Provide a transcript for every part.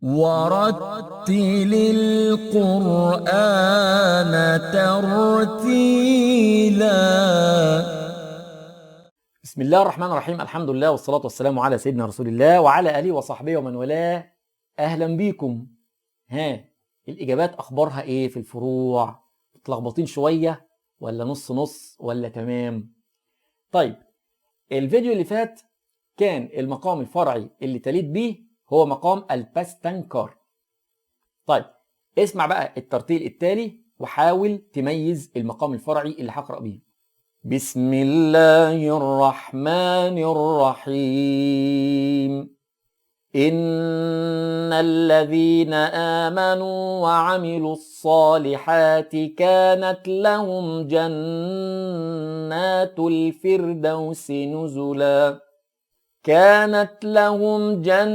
ورتل القرآن ترتيلا. بسم الله الرحمن الرحيم. الحمد لله والصلاة والسلام على سيدنا رسول الله وعلى آله وصحبه ومن والاه. أهلا بيكم. الإجابات أخبارها إيه في الفروع؟ متلخبطين شوية ولا نص نص ولا تمام؟ طيب، الفيديو اللي فات كان المقام الفرعي اللي تليت بيه هو مقام الباستنكار. طيب، اسمع بقى الترتيل التالي وحاول تميز المقام الفرعي اللي هقرأ بيه. بسم الله الرحمن الرحيم. إن الذين آمنوا وعملوا الصالحات كانت لهم جنات الفردوس نزلا. كانت لهم جنات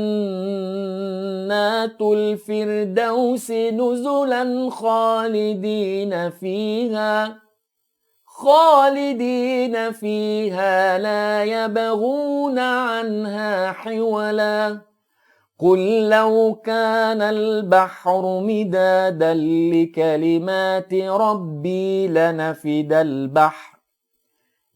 الفردوس نزلا خالدين فيها لا يبغون عنها حولا. قل لو كان البحر مدادا لكلمات ربي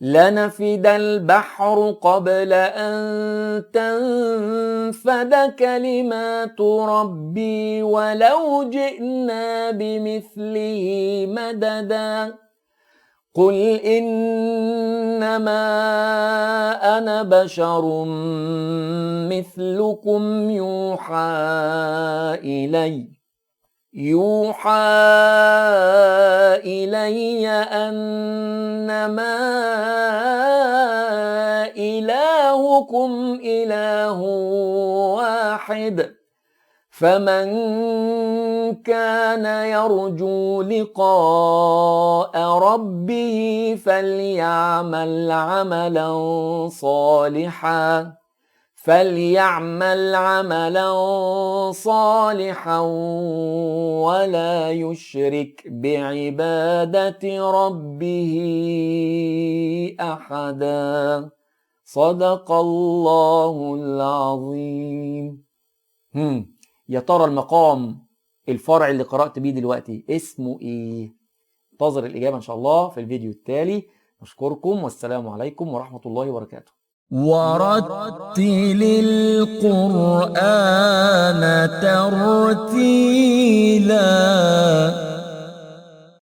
لنفد البحر قبل أن تنفد كلمات ربي ولو جئنا بمثله مددا. قل إنما أنا بشر مثلكم يوحى إلي أنما إلهكم إله واحد فمن كان يرجو لقاء ربه فليعمل عملا صالحا ولا يشرك بعبادة ربه أحدا. صدق الله العظيم. يا ترى المقام الفرعي اللي قرأت بيه دلوقتي اسمه ايه؟ انتظر الإجابة إن شاء الله في الفيديو التالي. نشكركم والسلام عليكم ورحمة الله وبركاته. ورتل القرآن ترتيلا.